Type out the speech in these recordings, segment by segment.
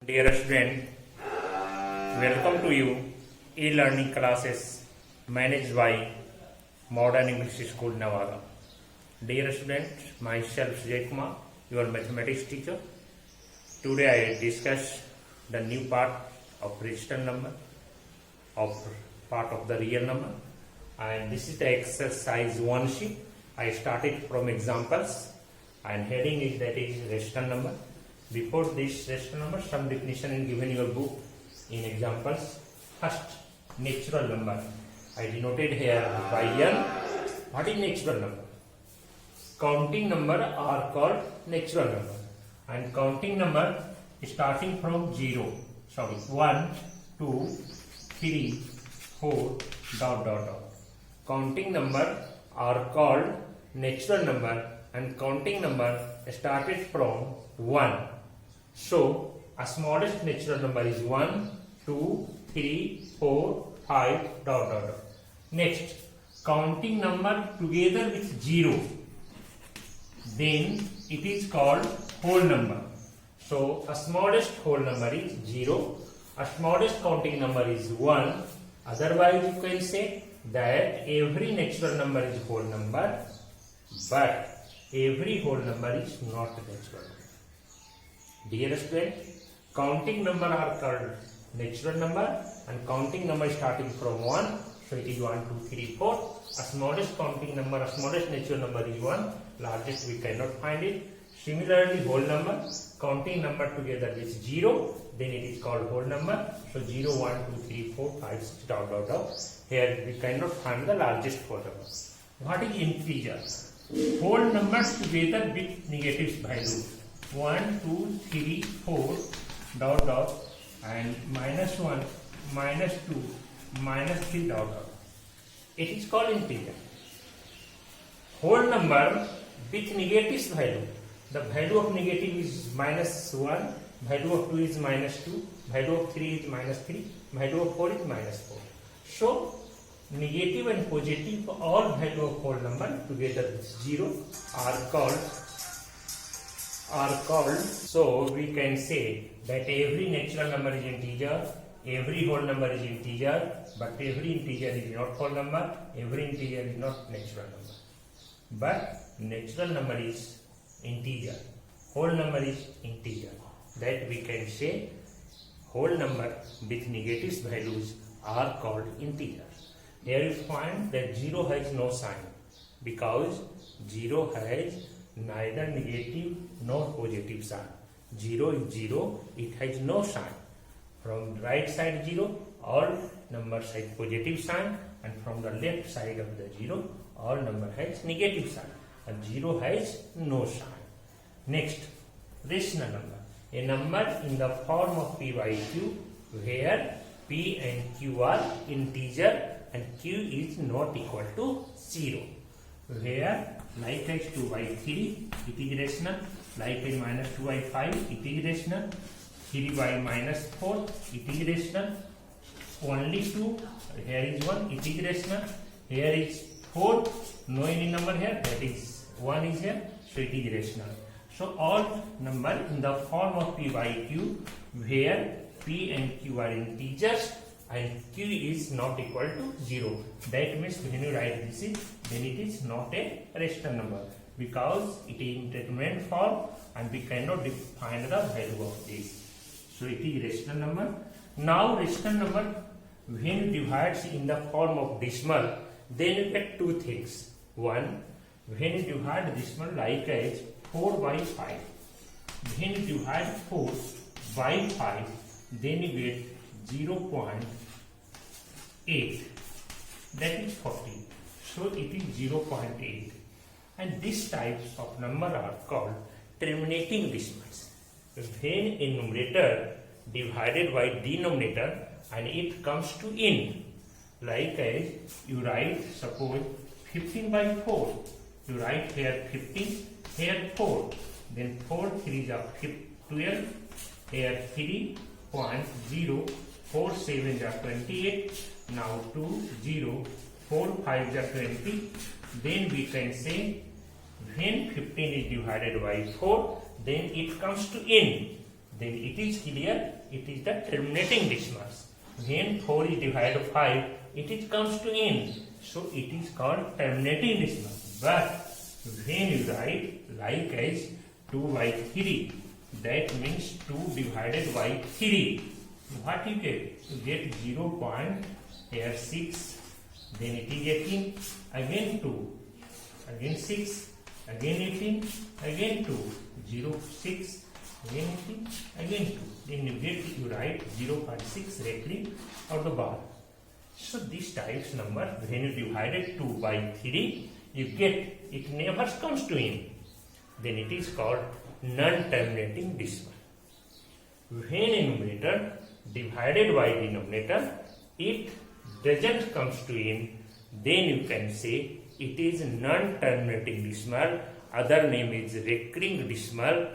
Dear student, welcome to you e-learning classes managed by Modern English School Navara. Dear student, myself Jay Kumar, your mathematics teacher. Today I discuss the new part of register number, of part of the real number, and this is the exercise 1 sheet. I started from examples and heading is that is register number. Before this register number, some definition is given in your book in examples. First, natural number. I denoted here by n. What is natural number? Counting number are called natural number, and counting number starting from 0. Sorry, 1, 2, 3, 4, dot dot dot. Counting number are called natural number, and counting number started from 1. So, a smallest natural number is 1, 2, 3, 4, 5, dot dot dot. Next, counting number together with 0, then it is called whole number. So, a smallest whole number is 0, a smallest counting number is 1. Otherwise, you can say that every natural number is whole number, but every whole number is not natural number. Dear student, counting number are called natural number, and counting number starting from 1. So it is 1, 2, 3, 4. A smallest counting number, a smallest natural number is 1. Largest we cannot find it. Similarly, whole number, counting number together is 0. Then it is called whole number. So 0, 1, 2, 3, 4, 5, 6, dot dot dot. Here we cannot find the largest whole number. What is integer? Whole numbers together with negative value. 1, 2, 3, 4, dot dot, and minus 1, minus 2, minus 3, dot dot. It is called integer. Whole number with negative value. The value of negative is minus 1, value of 2 is minus 2, value of 3 is minus 3, value of 4 is minus 4. So, negative and positive, all value of whole number together with 0 are called. So we can say that every natural number is integer, every whole number is integer, but every integer is not whole number, every integer is not natural number. But natural number is integer, whole number is integer. That we can say whole number with negative values are called integer. Here you find that 0 has no sign, because 0 has neither negative nor positive sign. 0 is 0, it has no sign. From right side 0, all numbers have positive sign, and from the left side of the 0, all number has negative sign, and 0 has no sign. Next, rational number. A number in the form of p by q, where p and q are integer and q is not equal to 0. Where like as 2 by 3, it is rational. Like as minus 2 by 5, it is rational. 3 by minus 4, it is rational. Only 2, here is 1, it is rational. Here is 4, no any number here, that is 1 is here, so it is rational. So all number in the form of p by q, where p and q are integers and q is not equal to 0. That means when you write this, then it is not a rational number, because it is in determinant form and we cannot define the value of this. So it is rational number. Now rational number, when divides in the form of decimal, then you get two things. One, when you divide decimal like as 4 by 5, when you divide 4 by 5, then you get 0.8, that is 40. So it is 0.8, and these types of number are called terminating decimals. When a numerator divided by denominator and it comes to end, like as you write, suppose 15 by 4, you write here 15, here 4, then 4 3 are 12, here 3.047 are 28, now 2 0 4 5 are 20. Then we can say when 15 is divided by 4, then it comes to n. then it is clear it is the terminating decimals. When 4 is divided by 5, it comes to n. So it is called terminating decimal. But when you write like as 2 by 3, that means 2 divided by 3. What you get? You get 0.6, then it is 18, again 2, again 6, again 18, again 2, 0, 6, again 18, again 2. Then you write 0.6 directly out the bar. So this type's number, when you divided 2 by 3, you get it never comes to n. Then it is called non-terminating decimal. When numerator divided by denominator, it doesn't comes to n, then you can say it is non-terminating decimal. Other name is recurring decimal,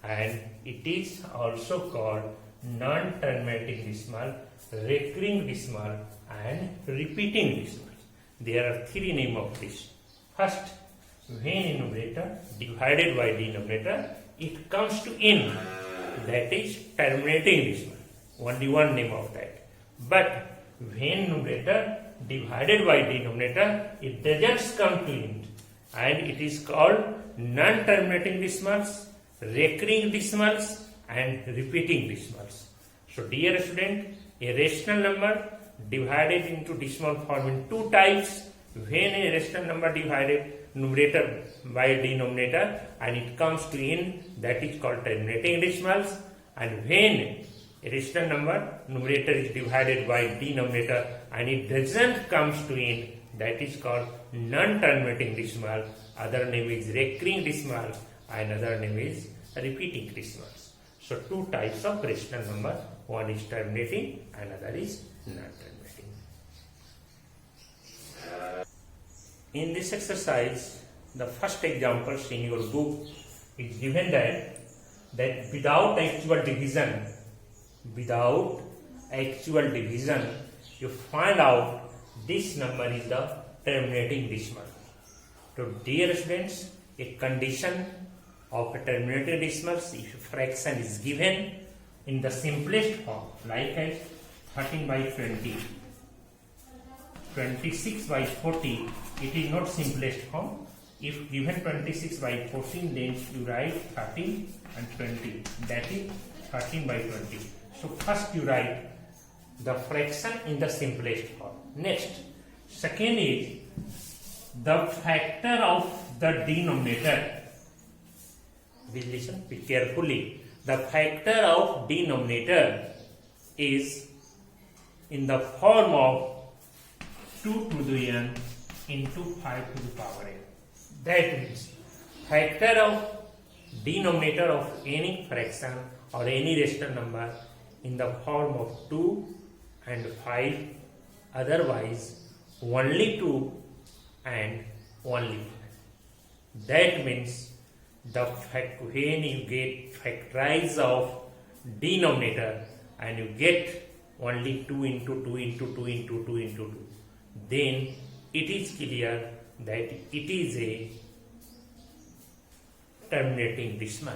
and it is also called non-terminating decimal, recurring decimal, and repeating decimal. There are 3 names of this. First, when numerator divided by denominator, it comes to n, that is terminating decimal. Only one name of that. But when numerator divided by denominator, it doesn't come to n, and it is called non-terminating decimals, recurring decimals, and repeating decimals. So dear student, a rational number divided into decimal form in 2 types. When a rational number divided numerator by denominator and it comes to n, that is called terminating decimals. And when a rational number numerator is divided by denominator and it doesn't comes to n, that is called non-terminating decimal. Other name is recurring decimal, and other name is repeating decimals. So 2 types of rational number, one is terminating and other is non-terminating. In this exercise, the first examples in your book is given that without actual division, you find out this number is the terminating decimal. So dear students, a condition of a terminating decimal, if a fraction is given in the simplest form, like as 13 by 20, 26 by 40, it is not simplest form. If given 26 by 14, then you write 13 and 20, that is 13 by 20. So first you write the fraction in the simplest form. Next, second is the factor of the denominator. Please listen carefully. The factor of denominator is in the form of 2 to the n into 5 to the power n. That means factor of denominator of any fraction or any rational number in the form of 2 and 5, otherwise only 2 and only 5. That means when you get factorize of denominator and you get only 2 into 2 into 2 into 2 into 2, then it is clear that it is a terminating decimal.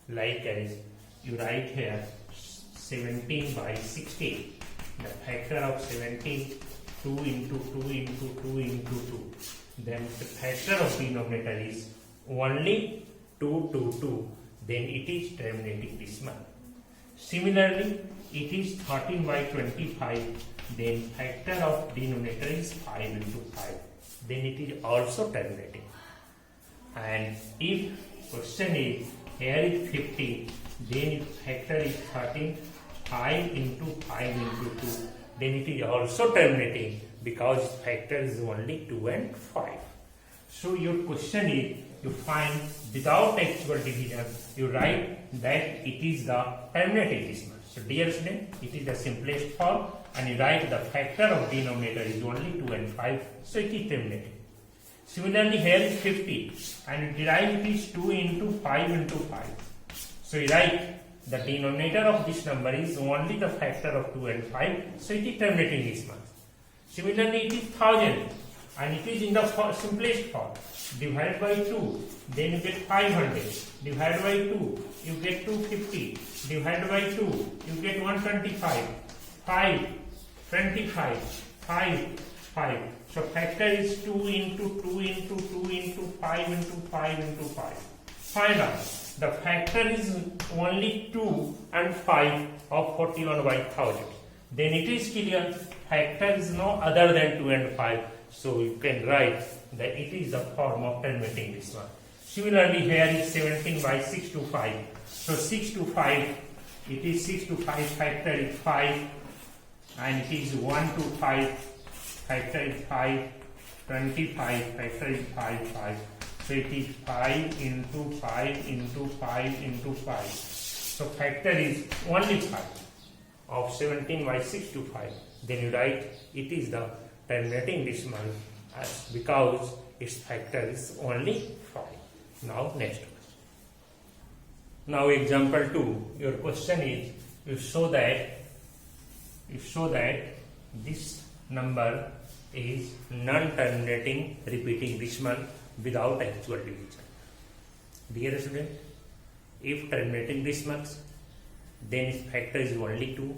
Like as you write here 17 by 16, the factor of 17, 2 into 2 into 2 into 2, then the factor of denominator is only 2 to 2, then it is terminating decimal. Similarly, it is 13 by 25, then factor of denominator is 5 into 5, then it is also terminating. And if question is here is 50, then if factor is 13, 5 into 5 into 2, then it is also terminating because factor is only 2 and 5. So your question is, you find without actual division, you write that it is the terminating decimal. So dear student, it is the simplest form, and you write the factor of denominator is only 2 and 5, so it is terminating. Similarly, here is 50, and you derive it is 2 into 5 into 5. So you write the denominator of this number is only the factor of 2 and 5, so it is terminating decimal. Similarly, it is 1000. and it is in the simplest form. Divide by 2, then you get 500. Divide by 2, you get 250. Divide by 2, you get 125. 5, 25, 5, 5. So factor is 2 into 2 into 2 into 5 into 5 into 5. Find out. The factor is only 2 and 5 of 41 by 1000. Then it is clear factor is no other than 2 and 5. So you can write that it is the form of terminating this one. Similarly, here is 17 by 6 to 5. So 6 to 5, it is 6 to 5, factor is 5, and it is 1 to 5, factor is 5, 25, factor is 5, 5. So it is 5 into 5 into 5 into 5. So factor is only 5 of 17 by 6 to 5. Then you write it is the terminating decimal because its factor is only 5. Now next one. Now example 2. Your question is you show that this number is non-terminating repeating decimal without actual division. Dear student, if terminating decimals, then its factor is only 2,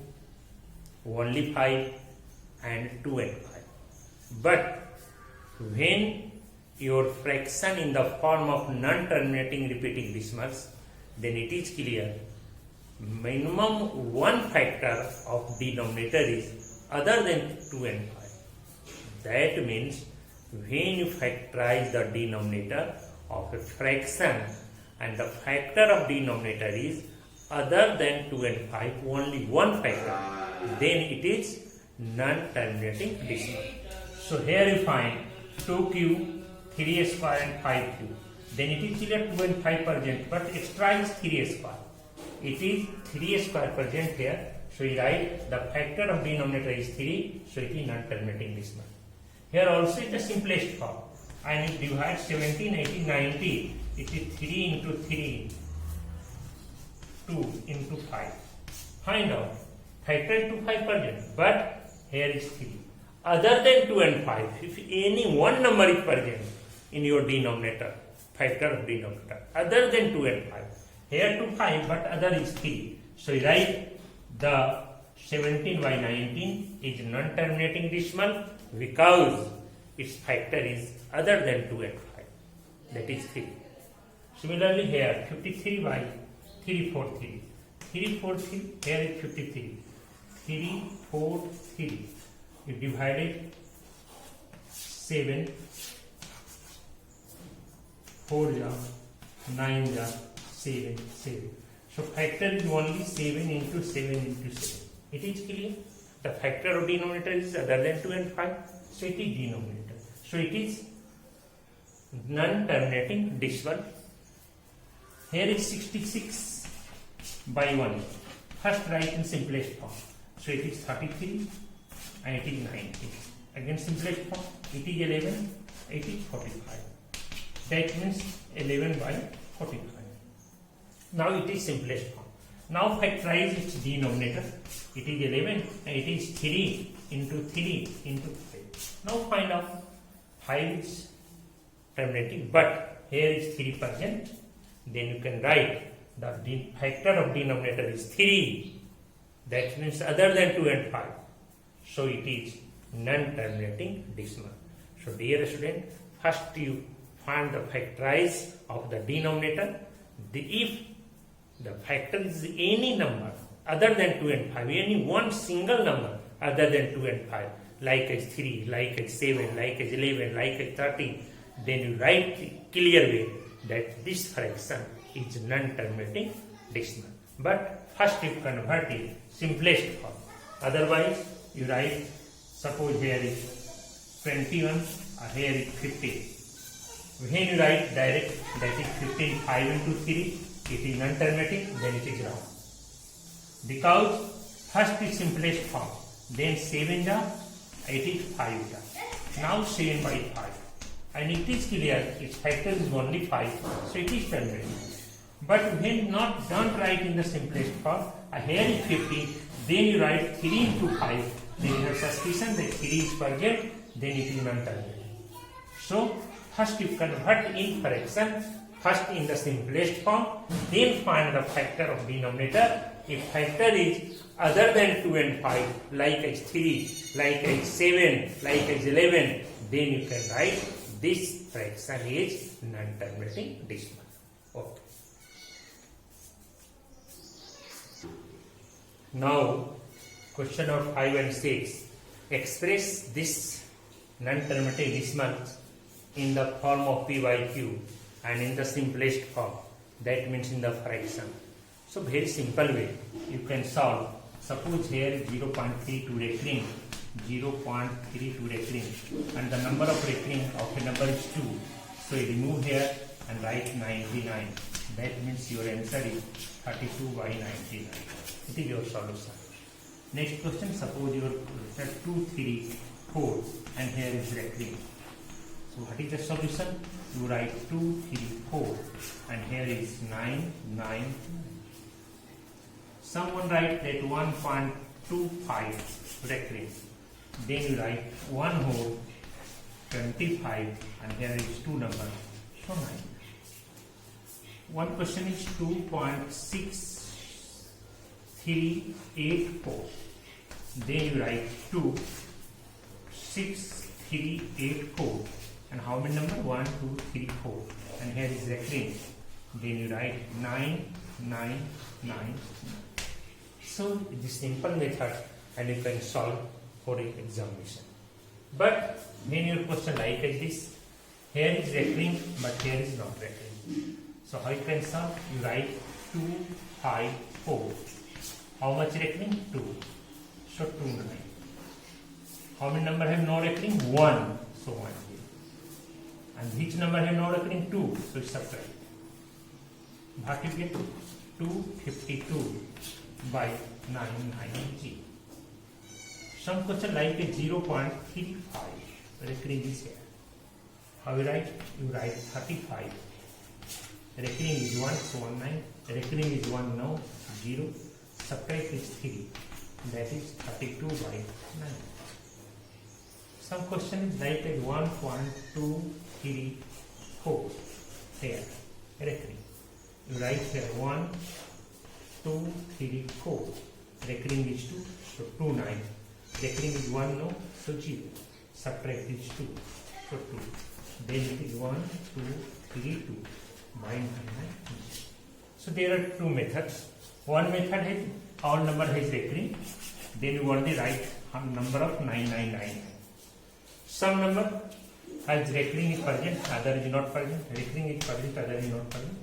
only 5 and 2 and 5. But when your fraction in the form of non-terminating repeating decimals, then it is clear minimum one factor of denominator is other than 2 and 5. That means when you factorize the denominator of a fraction and the factor of denominator is other than 2 and 5, only one factor, then it is non-terminating decimal. So here you find 2q, 3 square and 5q. Then it is clear 2 and 5 present, but extra is 3 square. It is 3 square present here. So you write the factor of denominator is 3, so it is non-terminating decimal. Here also it is the simplest form. And if divide 17, 18, 90, it is 3 into 3, 2 into 5. Find out. Factor is 2, 5 present, but here is 3. Other than 2 and 5, if any one number is present in your denominator, factor of denominator, other than 2 and 5, here 2, 5, but other is 3. So you write the 17 by 19 is non-terminating decimal because its factor is other than 2 and 5, that is 3. Similarly here 53 by 343, 343, here is 53, 343, you divide it 7, 4 ja, 9 ja, 7, 7. So factor is only 7 into 7 into 7. It is clear. The factor of denominator is other than 2 and 5. So it is denominator. So it is non-terminating decimal. Here is 66 by 1. First write in simplest form. So it is 33 and it is 90. Again simplest form. It is 11. It is 45. That means 11 by 45. Now it is simplest form. Now factorize its denominator. It is 11 and it is 3 into 3 into 5. Now find out 5 is terminating, but here is 3%. Then you can write the factor of denominator is 3. That means other than 2 and 5. So it is non-terminating decimal. So dear student, first you find the factorize of the denominator. If the factor is any number other than 2 and 5, any one single number other than 2 and 5, like as 3, like as 7, like as 11, like as 13, then you write clear way that this fraction is non-terminating decimal. But first you convert it simplest form. Otherwise you write, suppose here is 21, here is 15. When you write direct, that is 15, 5 into 3, it is non-terminating, then it is wrong. Because first is simplest form, then 7 ja, it is 5 ja. Now 7 by 5. And it is clear its factor is only 5, so it is terminating. But when don't write in the simplest form, here is 15, then you write 3 into 5, then you have suspicion that 3 is present, then it is non-terminating. So first you convert in fraction, first in the simplest form, then find the factor of denominator. If factor is other than 2 and 5, like as 3, like as 7, like as 11, then you can write this fraction is non-terminating decimal. Okay. Now, question of 5 and 6. Express this non-terminating decimal in the form of P by Q and in the simplest form. That means in the fraction. So, very simple way you can solve. Suppose here is 0.32 recurring, 0.32 recurring, and the number of recurring of a number is 2. So, you remove here and write 99. That means your answer is 32 by 99. It is your solution. Next question, suppose your 2, 3, 4 and here is recurring. So what is the solution? You write 2, 3, 4 and here is 9, 9. Someone write that 1.25 recurring. Then you write 1 whole 25 and here is 2 number. So 9. One question is 2.6384. Then you write 2, 6, 3, 8, 4. And how many number? 1, 2, 3, 4. And here is recurring. Then you write 9, 9, 9. So it is simple method and you can solve for an examination. But when your question like this, here is recurring but here is not recurring. So how you can solve? You write 2, 5, 4. How much recurring? 2. So 2, 9. How many number have no recurring? 1. So 1. And which number have no recurring? 2. So subtract. What you get? 252 by 990. Some question like a 0.35 recurring is here. How you write? You write 35. Recurring is 1, so 19. Recurring is 1, no, 0. Subtract is 3. That is 32 by 9. Some question is like a 1.234 here. Recurring. You write here 1, 2, 3, 4. Recurring is 2, so 2, 9. Recurring is 1, no, so 0. Subtract is 2, so 2. Then it is 1, 2, 3, 2 by 9. So there are two methods. One method is all number has recurring. Then you only write number of 9999. Some number has recurring is present, other is not present. Recurring is present, other is not present.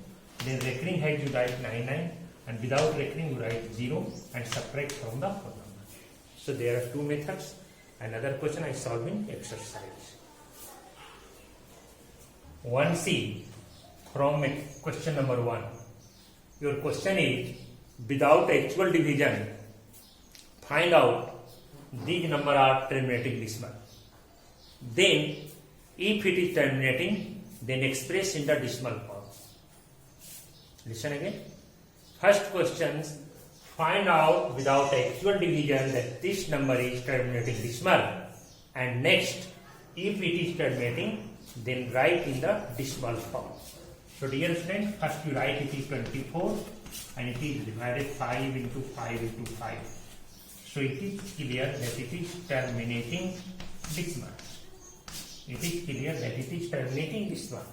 Then recurring has you write 99 and without recurring you write 0 and subtract from the whole number. So there are two methods. Another question I solve in exercise. 1C from question number 1. Your question is without actual division, find out these number are terminating decimal. Then if it is terminating, then express in the decimal form. Listen again. First question, find out without actual division that this number is terminating decimal. And next, if it is terminating, then write in the decimal form. So dear friend, first you write it is 24 and it is divided 5 into 5 into 5. So it is clear that it is terminating decimal. It is clear that it is terminating decimal.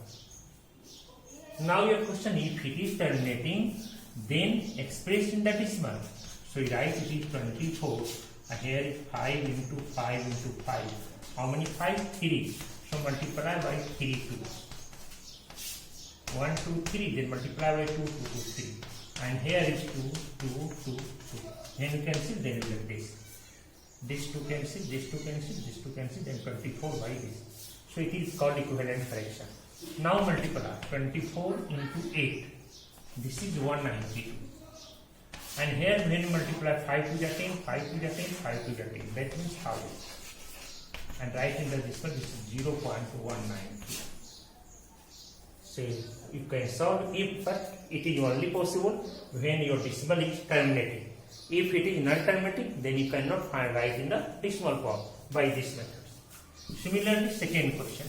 Now your question, if it is terminating, then express in the decimal. So you write it is 24 and here is 5 into 5 into 5. How many 5? 3. So multiply by 3 2. 1 2 3, then multiply by 2 2 2 3. And here is 2 2 2 2. Then you cancel, then you get this. This 2 cancel, this 2 cancel, this 2 cancel, then 24 by this. So it is called equivalent fraction. Now multiply 24 into 8. This is 192. And here when you multiply 5 to the 10, 5 to the 10, 5 to the 10. That means 1000. And write in the decimal, this is 0.192. So you can solve if, but it is only possible when your decimal is terminating. If it is non-terminating, then you cannot find write in the decimal form by this method. Similarly, second question.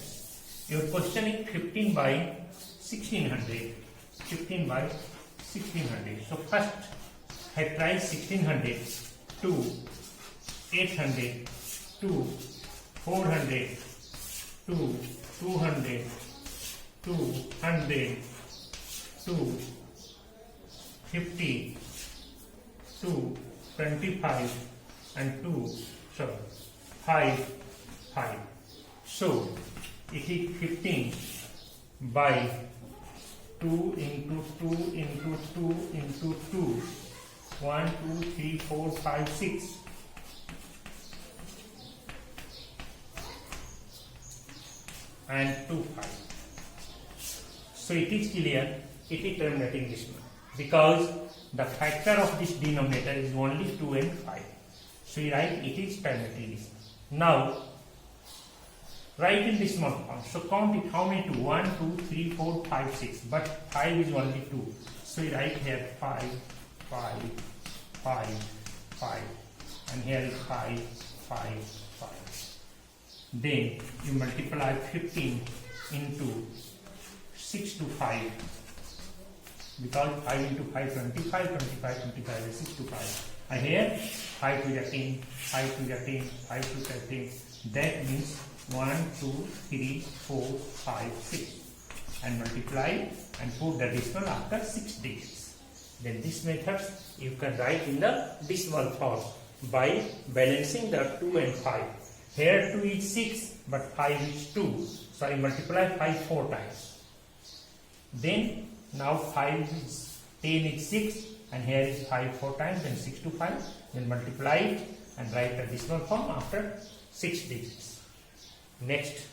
Your question is 15 by 1600. 15 by 1600. So first factorize 1600 to 800 to 400 to 200 to 100 to 50 to 25 and 5. So it is 15 by 2 into 2 into 2 into 2. 1, 2, 3, 4, 5, 6. And 2, 5. So it is clear, it is terminating this one, because the factor of this denominator is only 2 and 5. So you write it is terminating this one. Now write in this small form. So count it, how many 2? 1, 2, 3, 4, 5, 6. But 5 is only 2. So you write here 5, 5, 5, 5. And here is 5, 5, 5. Then you multiply 15 into 6 to 5. Because 5 into 5, 25, 25, 25 is 6 to 5. And here 5 to the 10, 5 to the 10, 5 to the 10. That means 1, 2, 3, 4, 5, 6. And multiply and put the decimal after 6 digits. Then this method you can write in the decimal form by balancing the 2 and 5. Here 2 is 6 but 5 is 2. So I multiply 5 4 times. Then now 5 is 10 is 6 and here is 5 4 times, then 6 to 5. Then multiply it and write the decimal form after 6 digits. Next.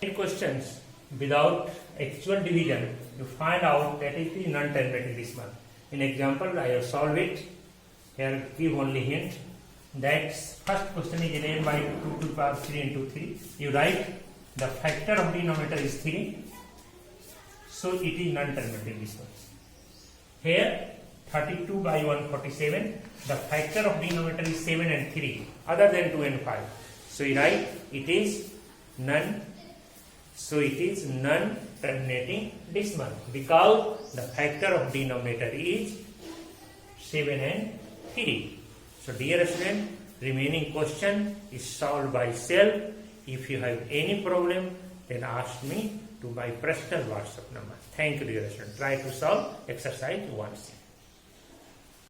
In questions without actual division, you find out that it is non-terminating decimal. In example, I have solved it. Here give only hint. That first question is 11 by 2 to the power 3 into 3. You write the factor of denominator is 3. So it is non-terminating decimal. Here 32 by 147. The factor of denominator is 7 and 3 other than 2 and 5. So you write it is non. So it is non-terminating decimal because the factor of denominator is 7 and 3. So dear student, remaining question is solved by self. If you have any problem, then ask me to my personal WhatsApp number. Thank you dear student. Try to solve exercise 1C.